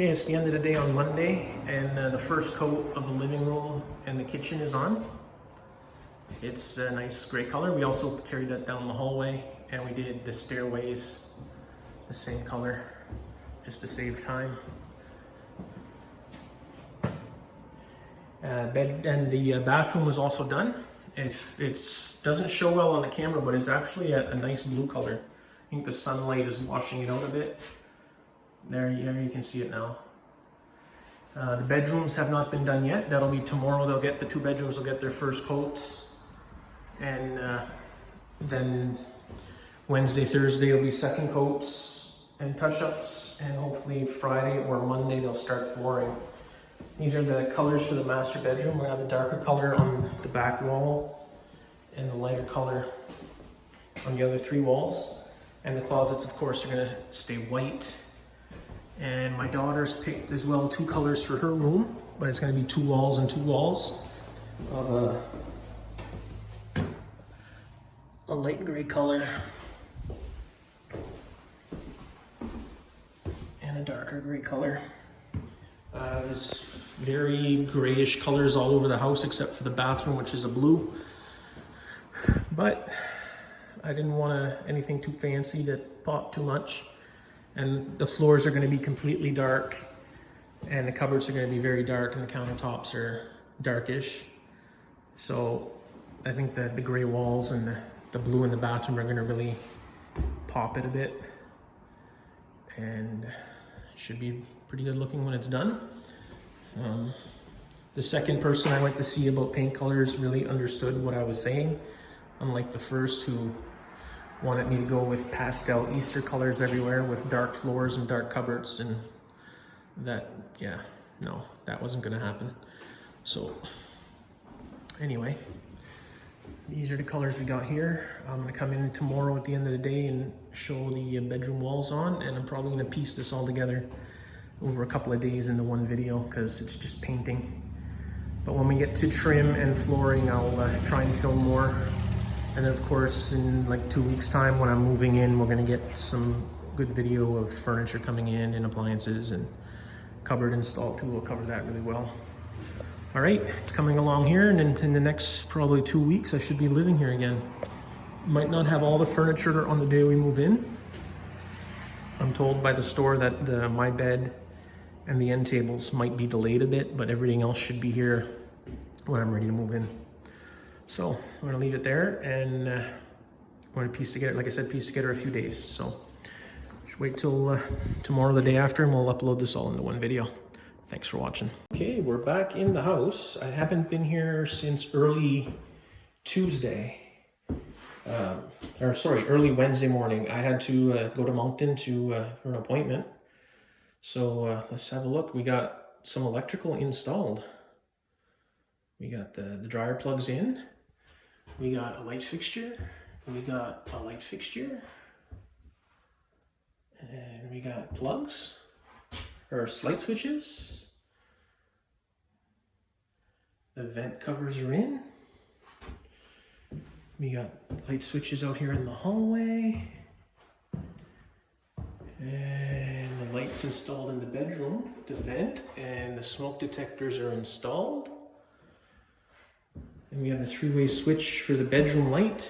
Okay, it's the end of the day on Monday, and the first coat of the living room and the kitchen is on. It's a nice gray color. We also carried that down the hallway, and we did the stairways the same color, just to save time. Bed and the bathroom was also done. It doesn't show well on the camera, but it's actually a nice blue color. I think the sunlight is washing it out a bit. There you can see it now. The bedrooms have not been done yet. That'll be tomorrow. The two bedrooms will get their first coats. And then Wednesday, Thursday will be second coats and touch-ups. And hopefully Friday or Monday they'll start flooring. These are the colors for the master bedroom. We're gonna have the darker color on the back wall and the lighter color on the other three walls. And the closets, of course, are gonna stay white. And my daughter's picked as well two colors for her room, but it's going to be two walls and two walls of a light gray color and a darker gray color. There's very grayish colors all over the house except for the bathroom, which is a blue. But I didn't want anything too fancy that popped too much. And the floors are going to be completely dark, and the cupboards are going to be very dark, and the countertops are darkish. So I think that the gray walls and the blue in the bathroom are going to really pop it a bit, and it should be pretty good looking when it's done. The second person I went to see about paint colors really understood what I was saying, unlike the first, who wanted me to go with pastel Easter colors everywhere with dark floors and dark cupboards, and that wasn't gonna happen. So anyway, these are the colors we got here. I'm gonna come in tomorrow at the end of the day and show the bedroom walls on, and I'm probably gonna piece this all together over a couple of days into one video because it's just painting. But when we get to trim and flooring, I'll try and film more. And then of course, in like 2 weeks time when I'm moving in, we're gonna get some good video of furniture coming in and appliances and cupboard installed too. We'll cover that really well. All right, it's coming along here, and in the next probably 2 weeks, I should be living here again. Might not have all the furniture on the day we move in. I'm told by the store that my bed and the end tables might be delayed a bit, but everything else should be here when I'm ready to move in. So I'm gonna leave it there, and we're gonna piece together, like I said, piece together a few days. So just wait till tomorrow, the day after, and we'll upload this all into one video. Thanks for watching. Okay, we're back in the house. I haven't been here since early Tuesday, early Wednesday morning. I had to go to Moncton for an appointment. So let's have a look. We got some electrical installed. We got the dryer plugs in. We got a light fixture. We got a light fixture. And we got plugs, or light switches. The vent covers are in. We got light switches out here in the hallway. And the lights installed in the bedroom, the vent, and the smoke detectors are installed. And we have a three-way switch for the bedroom light.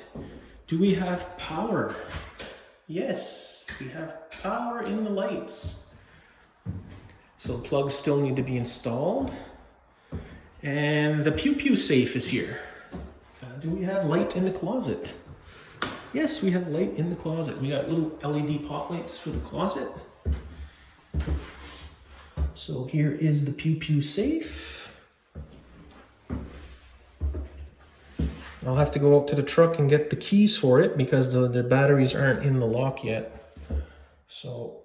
Do we have power? Yes, we have power in the lights. So the plugs still need to be installed. And the pew-pew safe is here. Do we have light in the closet? Yes, we have light in the closet. We got little LED pop lights for the closet. So here is the pew-pew safe. I'll have to go up to the truck and get the keys for it because the batteries aren't in the lock yet. So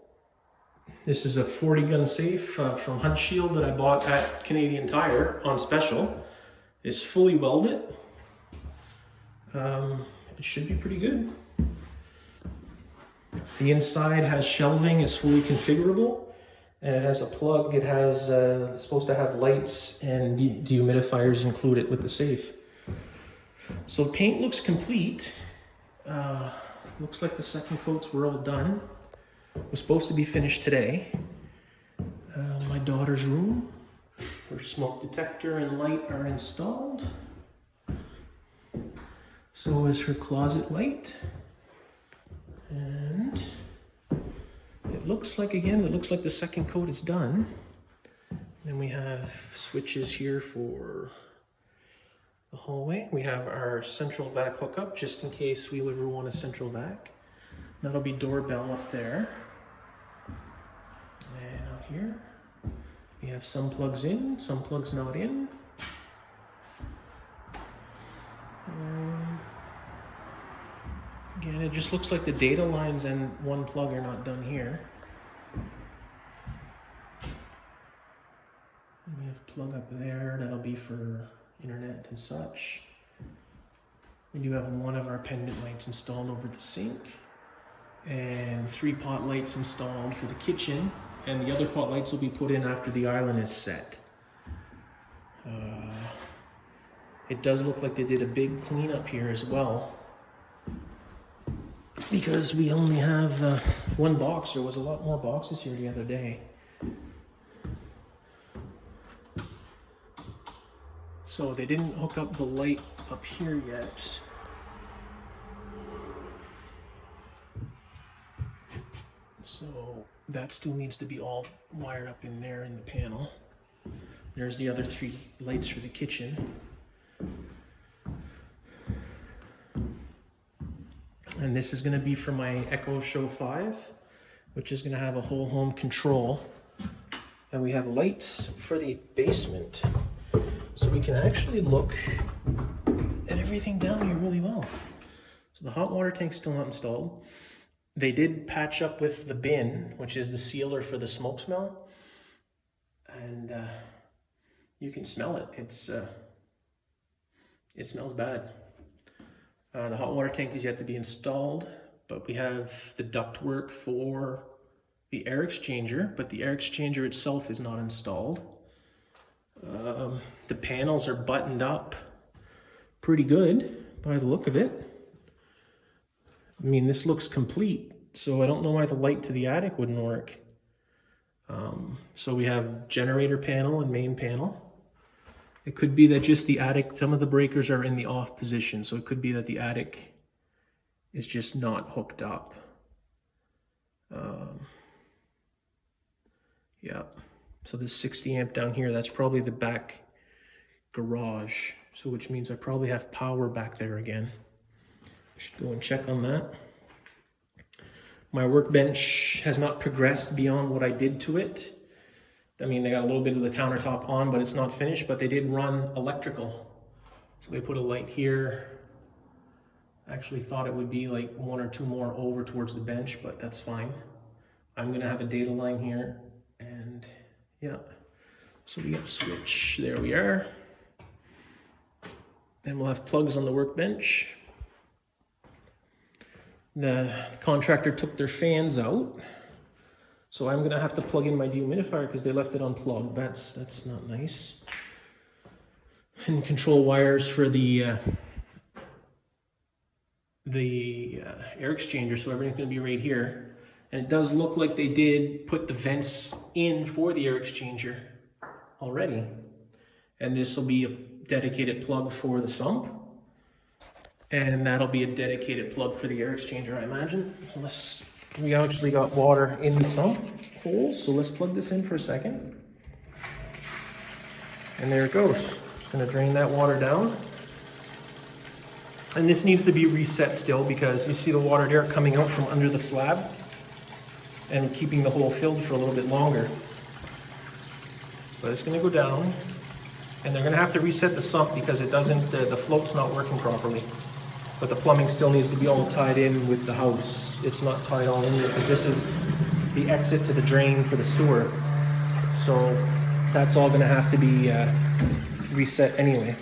this is a 40-gun safe from Hunt Shield that I bought at Canadian Tire on special. It's fully welded. It should be pretty good. The inside has shelving, it's fully configurable, and it has a plug. It has it's supposed to have lights and dehumidifiers included with the safe. So paint looks complete. Looks like the second coats were all done. It was supposed to be finished today. My daughter's room. Her smoke detector and light are installed. So is her closet light. And it looks like, again, it looks like the second coat is done. Then we have switches here for the hallway. We have our central vac hookup, just in case we ever want a central vac. That'll be doorbell up there. And out here, we have some plugs in, some plugs not in. Again, it just looks like the data lines and one plug are not done here. And we have plug up there, that'll be for internet and such. We do have one of our pendant lights installed over the sink, and 3 pot lights installed for the kitchen, and the other pot lights will be put in after the island is set. It does look like they did a big cleanup here as well, because we only have one box. There was a lot more boxes here the other day. So they didn't hook up the light up here yet. So that still needs to be all wired up in there in the panel. There's the other 3 lights for the kitchen. And this is going to be for my Echo Show 5, which is going to have a whole home control. And we have lights for the basement. So we can actually look at everything down here really well. So the hot water tank's still not installed. They did patch up with the bin, which is the sealer for the smoke smell. And you can smell it. It smells bad. The hot water tank is yet to be installed, but we have the ductwork for the air exchanger, but the air exchanger itself is not installed. The panels are buttoned up pretty good by the look of it. I mean, this looks complete, so I don't know why the light to the attic wouldn't work. So we have generator panel and main panel. It could be that just the attic, some of the breakers are in the off position, so it could be that the attic is just not hooked up. Yeah, so this 60 amp down here, that's probably the back garage, so which means I probably have power back there again. I should go and check on that. My workbench has not progressed beyond what I did to it. I mean, they got a little bit of the countertop on, but it's not finished, but they did run electrical. So they put a light here. I actually thought it would be like 1 or 2 more over towards the bench, but that's fine. I'm gonna have a data line here, and yeah. So we got a switch, there we are. Then we'll have plugs on the workbench. The contractor took their fans out. So I'm gonna have to plug in my dehumidifier because they left it unplugged. That's not nice. And control wires for the air exchanger, so everything's gonna be right here. And it does look like they did put the vents in for the air exchanger already. And this will be a dedicated plug for the sump. And that'll be a dedicated plug for the air exchanger, I imagine. So we actually got water in the sump holes, so let's plug this in for a second. And there it goes. Just gonna drain that water down. And this needs to be reset still because you see the water there coming out from under the slab and keeping the hole filled for a little bit longer. But it's gonna go down, and they're gonna have to reset the sump because it doesn't, the float's not working properly. But the plumbing still needs to be all tied in with the house. It's not tied all in yet because this is the exit to the drain for the sewer. So that's all gonna have to be reset anyway.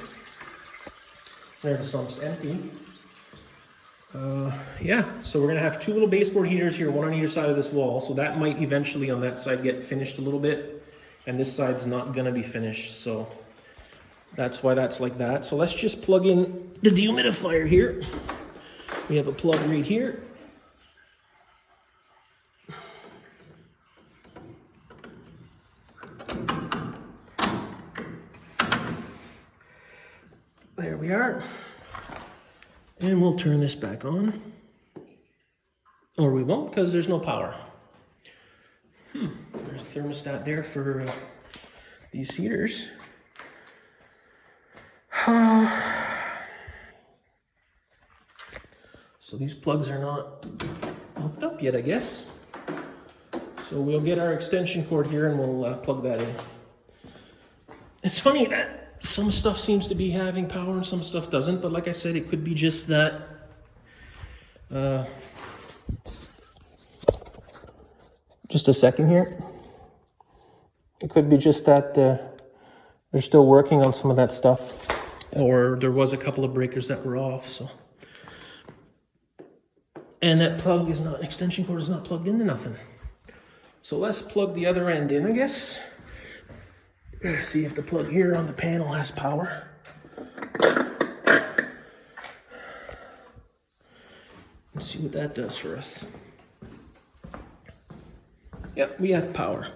There, the sump's empty. Yeah, so we're gonna have 2 little baseboard heaters here, 1 on either side of this wall. So that might eventually on that side get finished a little bit, and this side's not gonna be finished. So that's why that's like that. So let's just plug in the dehumidifier here. We have a plug right here. There we are. And we'll turn this back on. Or we won't, because there's no power. There's a thermostat there for these heaters. So these plugs are not hooked up yet, I guess. So we'll get our extension cord here and we'll plug that in. It's funny that some stuff seems to be having power and some stuff doesn't, but like I said, it could be just that just a second here. It could be just that they're still working on some of that stuff, or there was a couple of breakers that were off, so. And that plug is not, extension cord is not plugged into nothing. So let's plug the other end in, I guess. See if the plug here on the panel has power. Let's see what that does for us. Yep, we have power.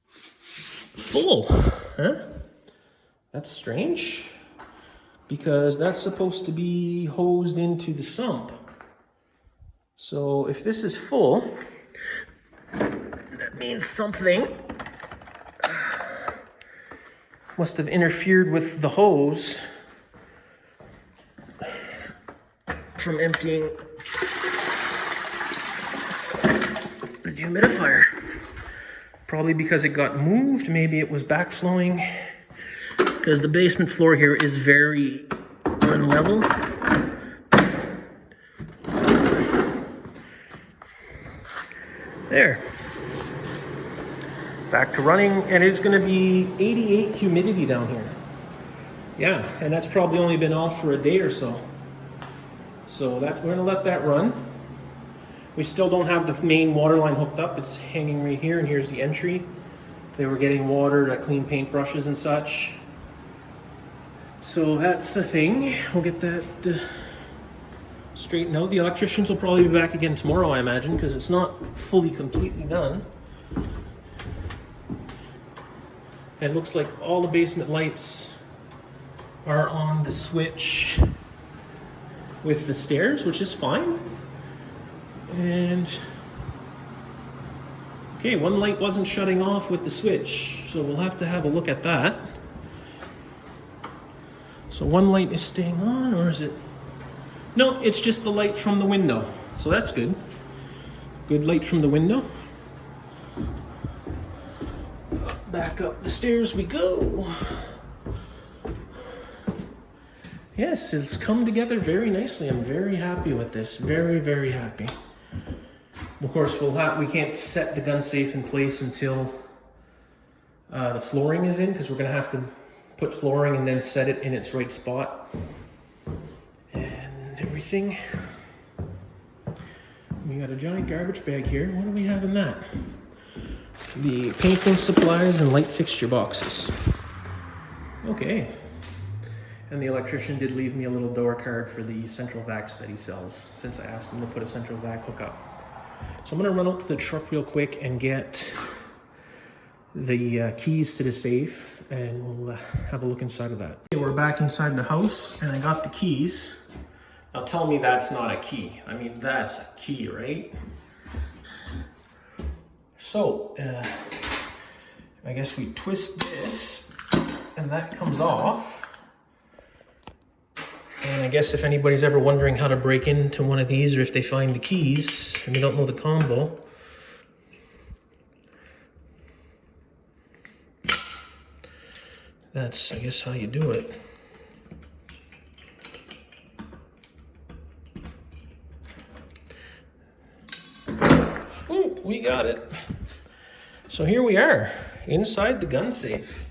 Full, huh? That's strange, because that's supposed to be hosed into the sump. So if this is full, that means something must have interfered with the hose from emptying the dehumidifier. Probably because it got moved, maybe it was backflowing, because the basement floor here is very unlevel. There. Back to running, and it's going to be 88 humidity down here. Yeah, and that's probably only been off for a day or so. So that we're going to let that run. We still don't have the main water line hooked up. It's hanging right here, and here's the entry. They were getting water to clean paintbrushes and such. So that's the thing. We'll get that straightened out. The electricians will probably be back again tomorrow, I imagine, because it's not fully completely done. It looks like all the basement lights are on the switch with the stairs, which is fine. And okay, one light wasn't shutting off with the switch, so we'll have to have a look at that. So one light is staying on, or is it? No, it's just the light from the window. So that's good. Good light from the window. Back up the stairs we go. Yes, it's come together very nicely. I'm very happy with this. Very, very happy. Of course, we can't set the gun safe in place until the flooring is in, because we're going to have to put flooring and then set it in its right spot and everything. We got a giant garbage bag here. What do we have in that? The painting supplies and light fixture boxes. Okay. And the electrician did leave me a little door card for the central vacs that he sells, since I asked him to put a central vac hookup. So I'm going to run out to the truck real quick and get the keys to the safe, and we'll have a look inside of that. Okay, we're back inside the house, and I got the keys. Now tell me that's not a key. I mean, that's a key, right? So, I guess we twist this, and that comes off. And I guess if anybody's ever wondering how to break into one of these, or if they find the keys and they don't know the combo, that's, I guess, how you do it. Ooh, we got it. So here we are, inside the gun safe.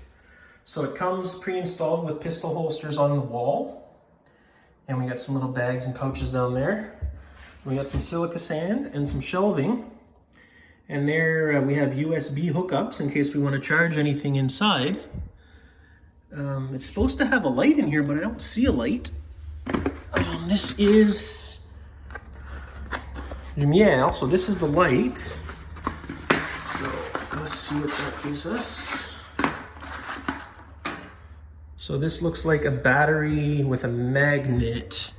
So it comes pre-installed with pistol holsters on the wall. And we got some little bags and pouches down there. We got some silica sand and some shelving. And there we have USB hookups in case we want to charge anything inside. It's supposed to have a light in here, but I don't see a light. This is Lumiere, so this is the light. So let's see what that gives us. So this looks like a battery with a magnet.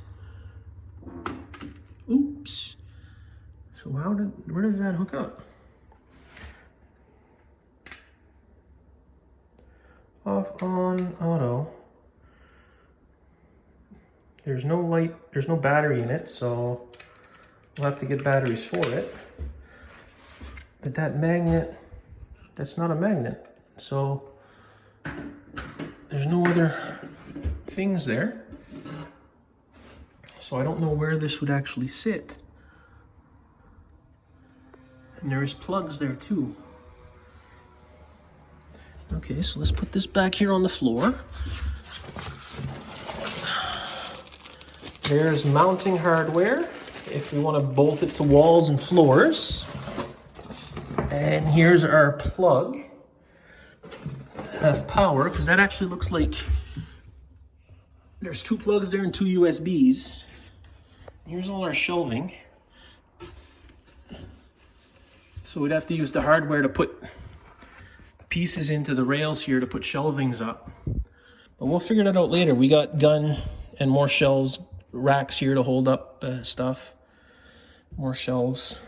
Oops. So where does that hook up? Off, on, auto. There's no light, there's no battery in it, so we'll have to get batteries for it. But that magnet, that's not a magnet. So there's no other things there. So I don't know where this would actually sit. And there's plugs there too. Okay, so let's put this back here on the floor. There's mounting hardware if we want to bolt it to walls and floors. And here's our plug. Have power, because that actually looks like there's 2 plugs there and 2 USBs. Here's all our shelving. So we'd have to use the hardware to put pieces into the rails here to put shelvings up. But we'll figure that out later. We got gun and more shelves, racks here to hold up stuff. More shelves.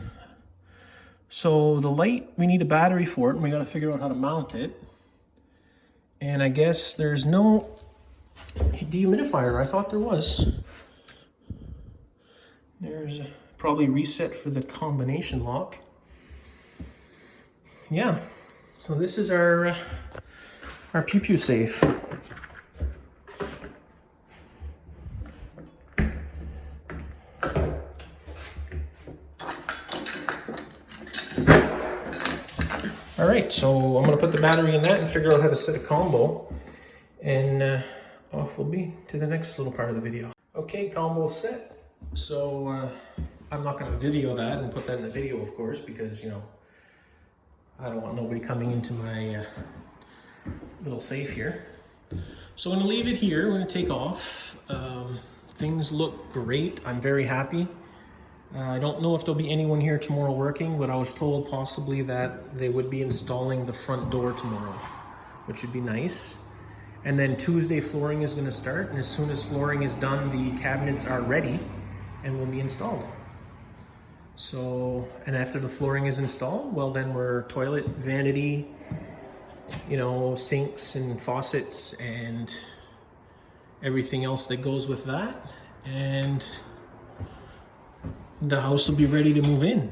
So the light, we need a battery for it, and we got to figure out how to mount it. And I guess there's no dehumidifier. I thought there was. There's probably reset for the combination lock. Yeah. So this is our Pew Pew safe. All right, so I'm gonna put the battery in that and figure out how to set a combo, and off we'll be to the next little part of the video. Okay, combo set. So I'm not gonna video that and put that in the video, of course, because, you know, I don't want nobody coming into my little safe here. So I'm gonna leave it here. We're gonna take off. Things look great. I'm very happy. I don't know if there'll be anyone here tomorrow working, but I was told possibly that they would be installing the front door tomorrow, which would be nice. And then Tuesday flooring is gonna start, and as soon as flooring is done, the cabinets are ready and will be installed. So, and after the flooring is installed, well, then we're toilet, vanity, you know, sinks and faucets and everything else that goes with that. And the house will be ready to move in.